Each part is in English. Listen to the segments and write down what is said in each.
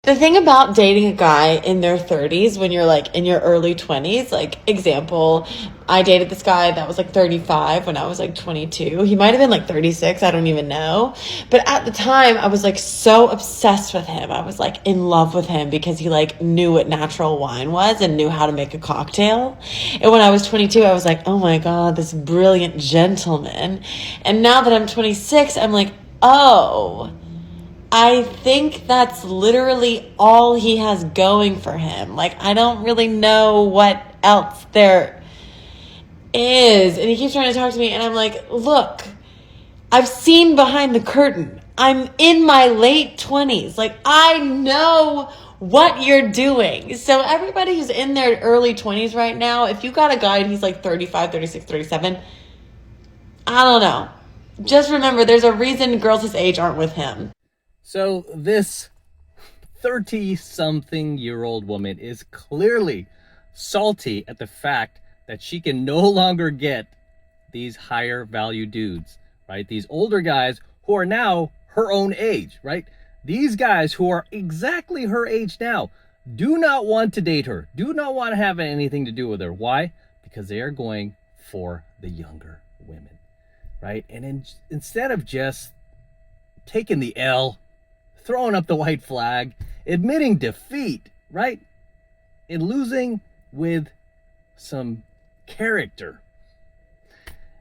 The thing about dating a guy in their 30s when you're like in your early 20s, like example, I dated this guy that was like 35 when I was like 22. He might have been like 36, I don't even know. But at the time, I was like so obsessed with him. I was like in love with him because he like knew what natural wine was and knew how to make a cocktail. And when I was 22, I was like, "Oh my God, this brilliant gentleman." And now that I'm 26, I'm like, "Oh, I think that's literally all he has going for him. Like, I don't really know what else there is." And he keeps trying to talk to me, and I'm like, "Look, I've seen behind the curtain. I'm in my late 20s. Like, I know what you're doing." So, everybody who's in their early 20s right now, if you got a guy and he's like 35, 36, 37, I don't know. Just remember, there's a reason girls his age aren't with him. So this 30-something-year-old woman is clearly salty at the fact that she can no longer get these higher value dudes, right? These older guys who are now her own age, right? These guys who are exactly her age now do not want to date her, do not want to have anything to do with her. Why? Because they are going for the younger women, right? And instead of just taking the L, throwing up the white flag, admitting defeat, right? And losing with some character.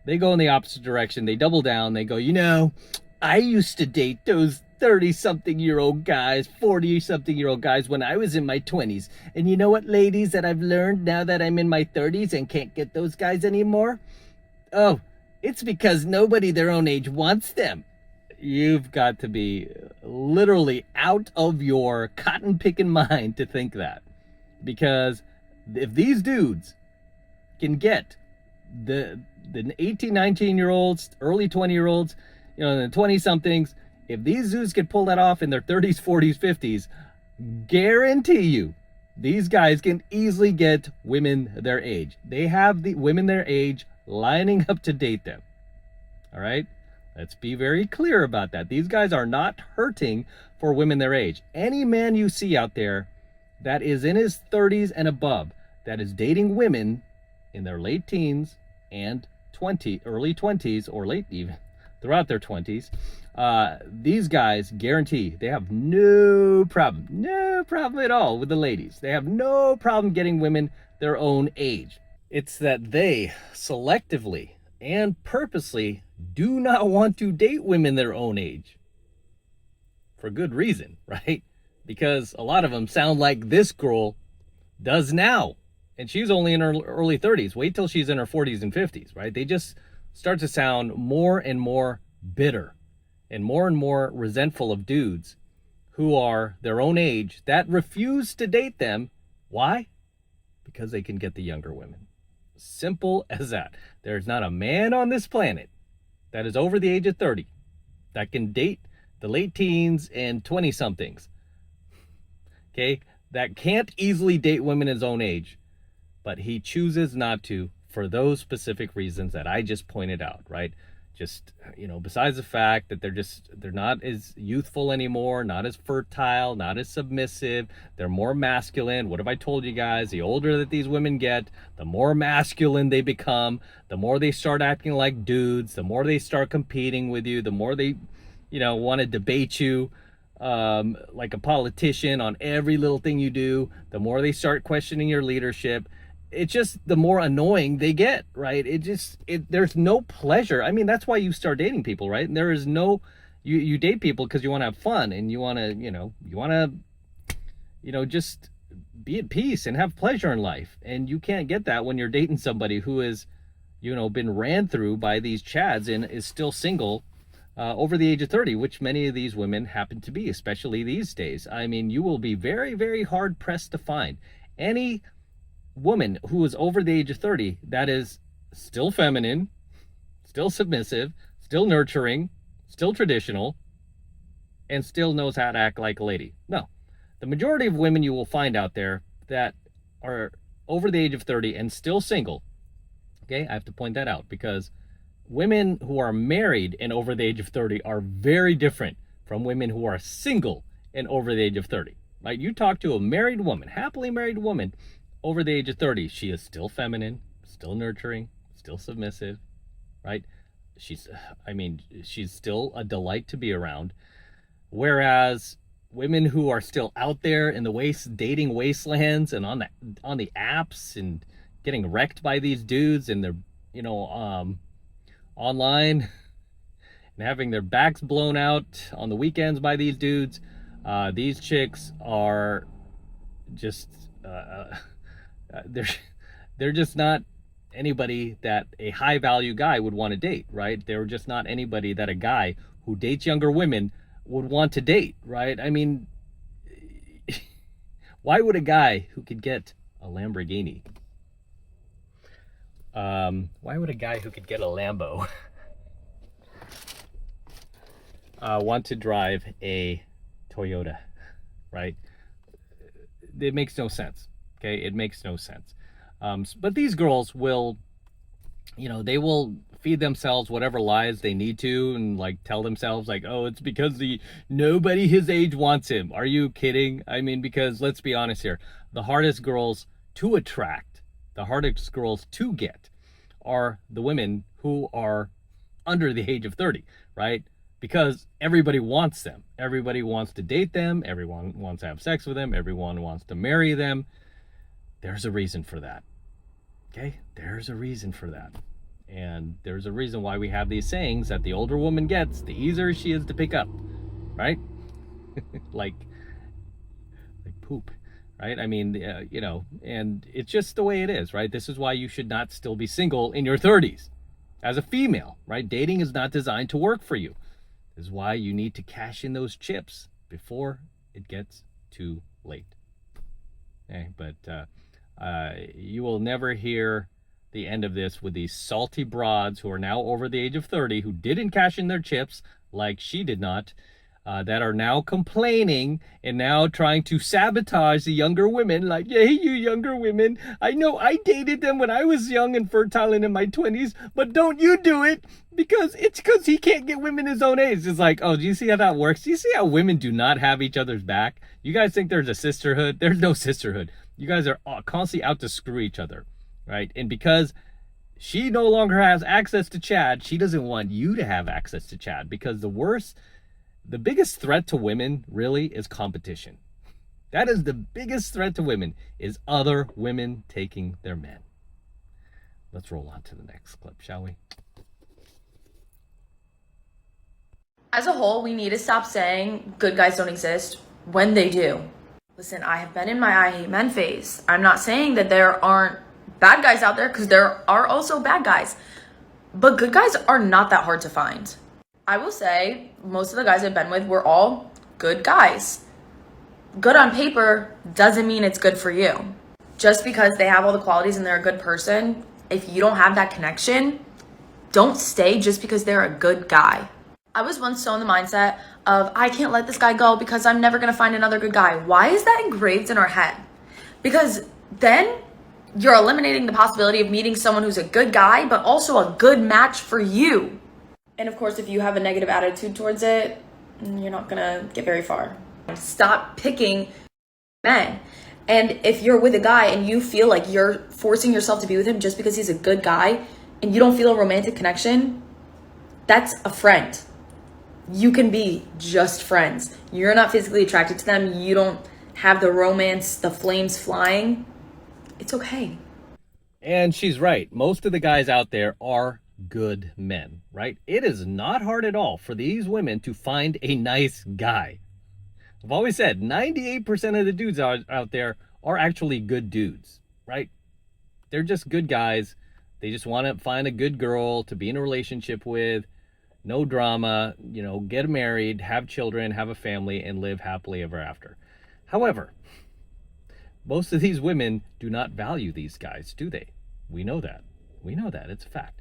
They go in the opposite direction. They double down. They go, I used to date those 30-something-year-old guys, 40-something-year-old guys when I was in my 20s. And you know what, ladies, that I've learned now that I'm in my 30s and can't get those guys anymore? Oh, it's because nobody their own age wants them. You've got to be literally out of your cotton picking mind to think that. Because if these dudes can get the 18, 19-year-olds, early 20-year-olds, the 20-somethings, if these dudes can pull that off in their 30s, 40s, 50s, guarantee you these guys can easily get women their age. They have the women their age lining up to date them. All right? Let's be very clear about that. These guys are not hurting for women their age. Any man you see out there that is in his 30s and above, that is dating women in their late teens and early 20s, or late even, throughout their 20s, these guys guarantee they have no problem at all with the ladies. They have no problem getting women their own age. It's that they selectively and purposely do not want to date women their own age. For good reason, right? Because a lot of them sound like this girl does now. And she's only in her early 30s. Wait till she's in her 40s and 50s, right? They just start to sound more and more bitter and more resentful of dudes who are their own age that refuse to date them. Why? Because they can get the younger women. Simple as that. There's not a man on this planet that is over the age of 30 that can date the late teens and 20-somethings, okay, that can't easily date women his own age, but he chooses not to for those specific reasons that I just pointed out, right? Just, besides the fact that they're not as youthful anymore, not as fertile, not as submissive, they're more masculine. What have I told you guys? The older that these women get, the more masculine they become, the more they start acting like dudes, the more they start competing with you, the more they, want to debate you like a politician on every little thing you do, the more they start questioning your leadership. It's just the more annoying they get, right? There's no pleasure. I mean, that's why you start dating people, right? And there is no, you date people because you want to have fun and you want to, just be at peace and have pleasure in life. And you can't get that when you're dating somebody who is, been ran through by these chads and is still single over the age of 30, which many of these women happen to be, especially these days. I mean, you will be very, very hard pressed to find any woman who is over the age of 30 that is still feminine, still submissive, still nurturing, still traditional, and still knows how to act like a lady. No. The majority of women you will find out there that are over the age of 30 and still single, okay, I have to point that out because women who are married and over the age of 30 are very different from women who are single and over the age of 30. right? You talk to a married woman, happily married woman over the age of 30, she is still feminine, still nurturing, still submissive, right? She's still a delight to be around. Whereas women who are still out there in the dating wastelands and on the apps and getting wrecked by these dudes and they're, online and having their backs blown out on the weekends by these dudes, these chicks are just they're just not anybody that a high value guy would want to date, right? They're just not anybody that a guy who dates younger women would want to date, right? I mean, why would a guy who could get a Lamborghini, why would a guy who could get a Lambo want to drive a Toyota, right? It makes no sense. Okay, it makes no sense. But these girls will, they will feed themselves whatever lies they need to and like tell themselves like, oh, it's because nobody his age wants him. Are you kidding? I mean, because let's be honest here, the hardest girls to attract, the hardest girls to get are the women who are under the age of 30, right? Because everybody wants them. Everybody wants to date them. Everyone wants to have sex with them. Everyone wants to marry them. There's a reason for that. Okay? There's a reason for that. And there's a reason why we have these sayings that the older woman gets, the easier she is to pick up. Right? like poop. Right? I mean, and it's just the way it is, right? This is why you should not still be single in your 30s. As a female, right? Dating is not designed to work for you. This is why you need to cash in those chips before it gets too late. Okay, but you will never hear the end of this with these salty broads who are now over the age of 30 who didn't cash in their chips like she did not, that are now complaining and now trying to sabotage the younger women like, hey, you younger women, I know I dated them when I was young and fertile and in my 20s, but don't you do it because he can't get women his own age. It's like, oh, do you see how that works? Do you see how women do not have each other's back? You guys think there's a sisterhood? There's no sisterhood. You guys are constantly out to screw each other, right? And because she no longer has access to Chad, she doesn't want you to have access to Chad, because the biggest threat to women really is competition. That is the biggest threat to women, is other women taking their men. Let's roll on to the next clip, shall we? As a whole, we need to stop saying good guys don't exist when they do. Listen, I have been in my I hate men phase. I'm not saying that there aren't bad guys out there, because there are also bad guys. But good guys are not that hard to find. I will say most of the guys I've been with were all good guys. Good on paper doesn't mean it's good for you. Just because they have all the qualities and they're a good person, if you don't have that connection, don't stay just because they're a good guy. I was once so in the mindset of, I can't let this guy go because I'm never going to find another good guy. Why is that engraved in our head? Because then you're eliminating the possibility of meeting someone who's a good guy, but also a good match for you. And of course, if you have a negative attitude towards it, you're not going to get very far. Stop picking men. And if you're with a guy and you feel like you're forcing yourself to be with him just because he's a good guy and you don't feel a romantic connection, that's a friend. You can be just friends. You're not physically attracted to them. You don't have the romance, the flames flying. It's okay. And she's right. Most of the guys out there are good men, right? It is not hard at all for these women to find a nice guy. I've always said 98% of the dudes out there are actually good dudes, right? They're just good guys. They just want to find a good girl to be in a relationship with. No drama, get married, have children, have a family, and live happily ever after. However, most of these women do not value these guys, do they? We know that. It's a fact.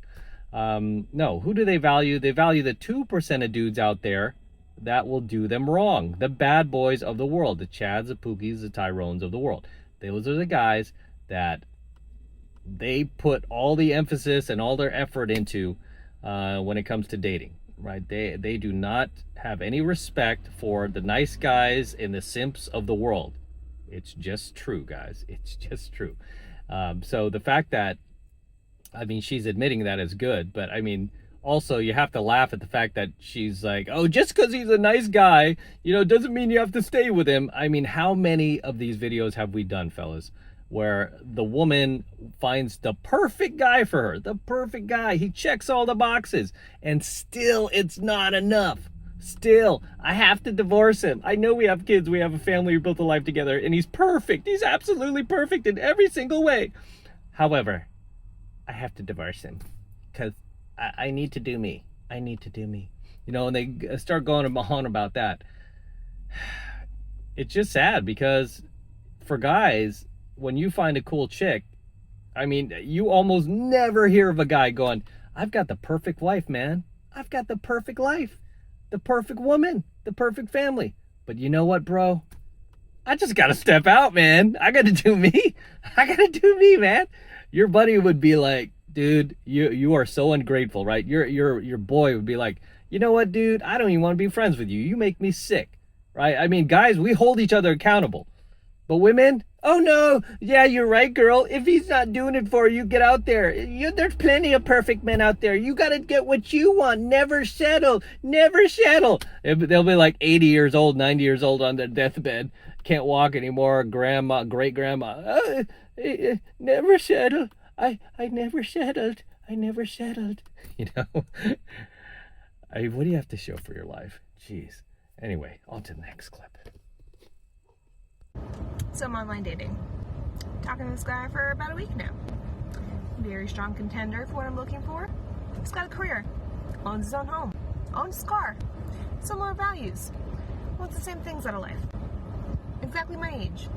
No, who do they value? They value the 2% of dudes out there that will do them wrong. The bad boys of the world, the Chads, the Pookies, the Tyrones of the world. Those are the guys that they put all the emphasis and all their effort into when it comes to dating, right? They do not have any respect for the nice guys and the simps of the world. It's just true, guys. It's just true. So the fact that, I mean, she's admitting that is good, but I mean, also you have to laugh at the fact that she's like, oh, just because he's a nice guy, doesn't mean you have to stay with him. I mean, how many of these videos have we done, fellas, where the woman finds the perfect guy for her, the perfect guy, he checks all the boxes, and still it's not enough. Still, I have to divorce him. I know we have kids, we have a family, we built a life together, and he's perfect. He's absolutely perfect in every single way. However, I have to divorce him because I need to do me. I need to do me. And they start going on about that. It's just sad because for guys, when you find a cool chick, I mean, you almost never hear of a guy going, I've got the perfect wife, man. I've got the perfect life, the perfect woman, the perfect family. But you know what, bro? I just got to step out, man. I got to do me. I got to do me, man. Your buddy would be like, dude, you are so ungrateful, right? Your boy would be like, you know what, dude? I don't even want to be friends with you. You make me sick, right? I mean, guys, we hold each other accountable. But women, oh no, yeah, you're right, girl. If he's not doing it for you, get out there. There's plenty of perfect men out there. You got to get what you want. Never settle. Never settle. They'll be like 80 years old, 90 years old on their deathbed. Can't walk anymore. Grandma, great-grandma. Never settle. I never settled. I never settled. What do you have to show for your life? Jeez. Anyway, on to the next clip. So I'm online dating. Talking to this guy for about a week now. Very strong contender for what I'm looking for. He's got a career, owns his own home, owns his car, similar values, wants the same things out of life. Exactly my age.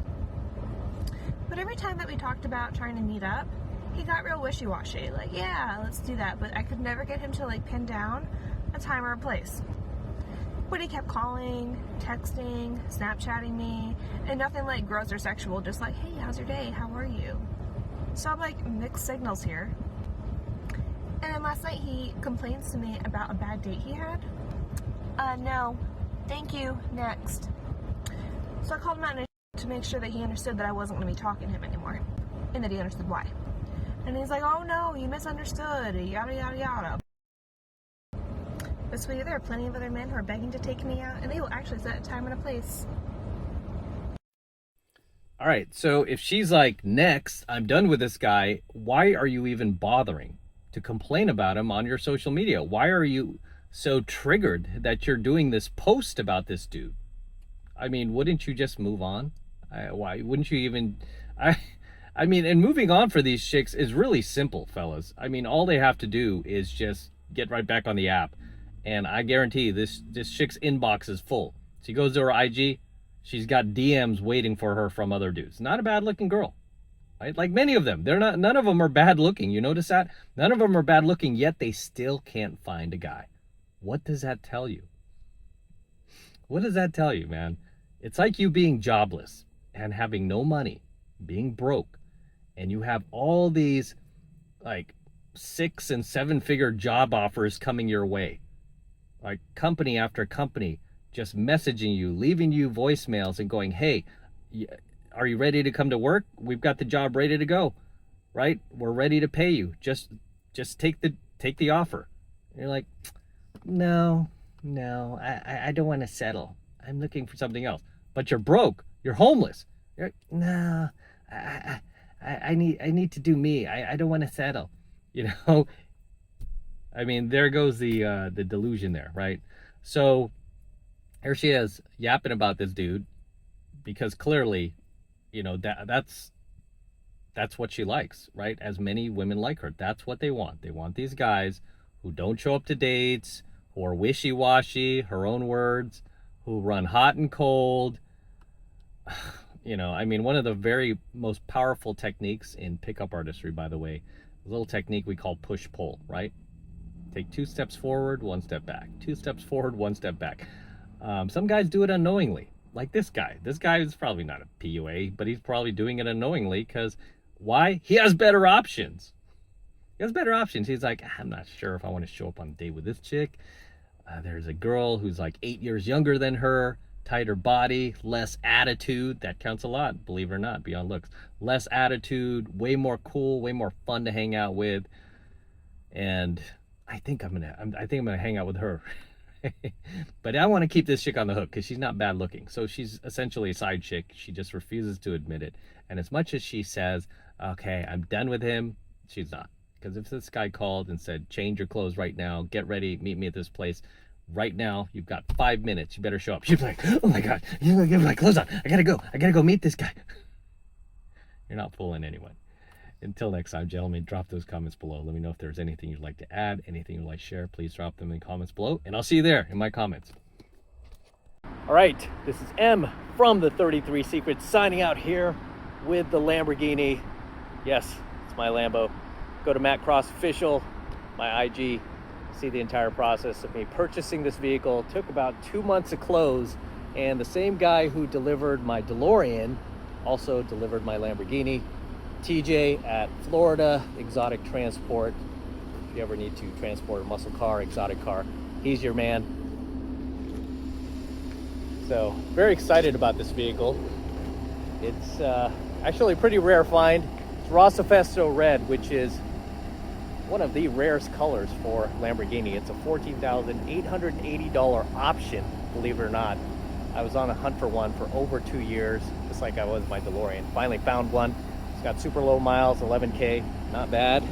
But every time that we talked about trying to meet up, he got real wishy-washy. Like, yeah, let's do that. But I could never get him to pin down a time or a place. But he kept calling, texting, Snapchatting me, and nothing gross or sexual, just like, hey, how's your day? How are you? So I'm mixed signals here. And then last night he complains to me about a bad date he had. No, thank you, next. So I called him out to make sure that he understood that I wasn't going to be talking to him anymore, and that he understood why. And he's like, oh no, you misunderstood, yada yada yada. But sweetie, there are plenty of other men who are begging to take me out, and they will actually set a time and a place. All right, so if she's like, next, I'm done with this guy, why are you even bothering to complain about him on your social media? Why are you so triggered that you're doing this post about this dude? I mean, wouldn't you just move on? Why wouldn't you even... I mean, and moving on for these chicks is really simple, fellas. I mean, all they have to do is just get right back on the app. And I guarantee this chick's inbox is full. She goes to her IG, she's got DMs waiting for her from other dudes. Not a bad looking girl, right? Like many of them, none of them are bad looking. You notice that? None of them are bad looking, yet they still can't find a guy. What does that tell you? What does that tell you, man? It's like you being jobless and having no money, being broke, and you have all these 6 and 7 figure job offers coming your way. Like company after company just messaging you, leaving you voicemails and going, hey, are you ready to come to work? We've got the job ready to go, right? We're ready to pay you. Just take the offer. And you're like, no, I don't want to settle. I'm looking for something else. But you're broke. You're homeless. You're like, no, I need to do me. I don't want to settle. I mean, there goes the delusion there, right? So here she is yapping about this dude because clearly, that's what she likes, right? As many women like her, that's what they want. They want these guys who don't show up to dates, who are wishy-washy, her own words, who run hot and cold. I mean, one of the very most powerful techniques in pickup artistry, by the way, a little technique we call push-pull, right? Take 2 steps forward, 1 step back. 2 steps forward, 1 step back. Some guys do it unknowingly, like this guy. This guy is probably not a PUA, but he's probably doing it unknowingly because why? He has better options. He has better options. He's like, I'm not sure if I want to show up on a date with this chick. There's a girl who's like 8 years younger than her, tighter body, less attitude. That counts a lot, believe it or not, beyond looks. Less attitude, way more cool, way more fun to hang out with. And I think I'm gonna hang out with her. But I want to keep this chick on the hook because she's not bad looking. So she's essentially a side chick. She just refuses to admit it. And as much as she says, okay, I'm done with him, she's not. Because if this guy called and said, change your clothes right now, get ready, meet me at this place right now, you've got 5 minutes, you better show up. She'd be like, oh my God, you gotta get my clothes on. I gotta go meet this guy. You're not fooling anyone. Until next time, gentlemen, drop those comments below. Let me know if there's anything you'd like to add, anything you'd like to share. Please drop them in the comments below, and I'll see you there in my comments. All right, this is M from the 33 Secrets signing out here with the Lamborghini. Yes, it's my Lambo. Go to Matt Cross Official, my IG, see the entire process of me purchasing this vehicle. It took about 2 months to close, and the same guy who delivered my DeLorean also delivered my Lamborghini. TJ at Florida Exotic Transport. If you ever need to transport a muscle car, exotic car, he's your man. So very excited about this vehicle. It's actually a pretty rare find. It's Rossafesto Red, which is one of the rarest colors for Lamborghini. It's a $14,880 option, believe it or not. I was on a hunt for one for over 2 years, just like I was my DeLorean. Finally found one. It's got super low miles, 11K, not bad.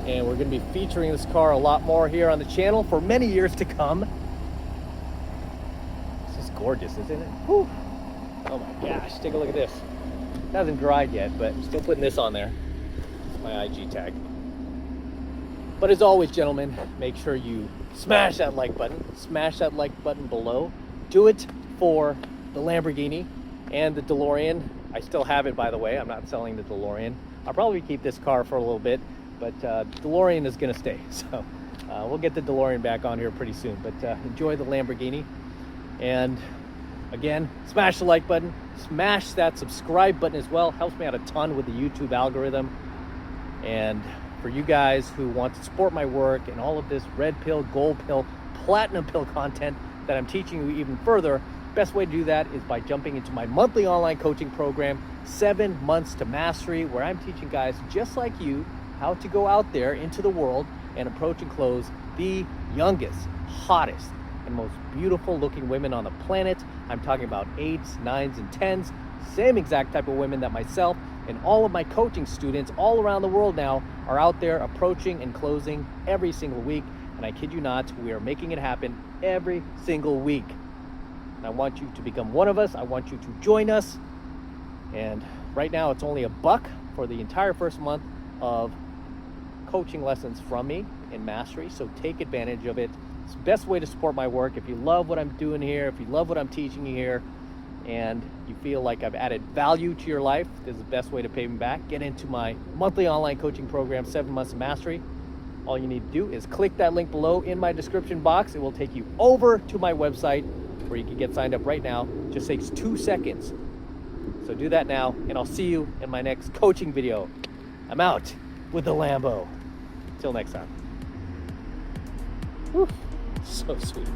And we're gonna be featuring this car a lot more here on the channel for many years to come. This is gorgeous, isn't it? Whew. Oh my gosh, take a look at this. It hasn't dried yet, but I'm still putting this on there. It's my IG tag. But as always, gentlemen, make sure you smash that like button. Smash that like button below. Do it for the Lamborghini and the DeLorean. I still have it, by the way. I'm not selling the DeLorean. I'll probably keep this car for a little bit, but DeLorean is gonna stay. So we'll get the DeLorean back on here pretty soon. But enjoy the Lamborghini. And again, smash the like button. Smash that subscribe button as well. Helps me out a ton with the YouTube algorithm. And for you guys who want to support my work and all of this red pill, gold pill, platinum pill content that I'm teaching you even further, best way to do that is by jumping into my monthly online coaching program, 7 Months to Mastery, where I'm teaching guys just like you how to go out there into the world and approach and close the youngest, hottest, and most beautiful looking women on the planet. I'm talking about 8s, 9s, and 10s, same exact type of women that myself and all of my coaching students all around the world now are out there approaching and closing every single week. And I kid you not, we are making it happen every single week. And I want you to become one of us. I want you to join us. And right now it's only $1 for the entire first month of coaching lessons from me in Mastery. So take advantage of it. It's the best way to support my work. If you love what I'm doing here, if you love what I'm teaching you here, and you feel like I've added value to your life, this is the best way to pay me back. Get into my monthly online coaching program, 7 Months of Mastery. All you need to do is click that link below in my description box. It will take you over to my website where you can get signed up right now. It just takes 2 seconds. So do that now, and I'll see you in my next coaching video. I'm out with the Lambo. Till next time. Whew, so sweet.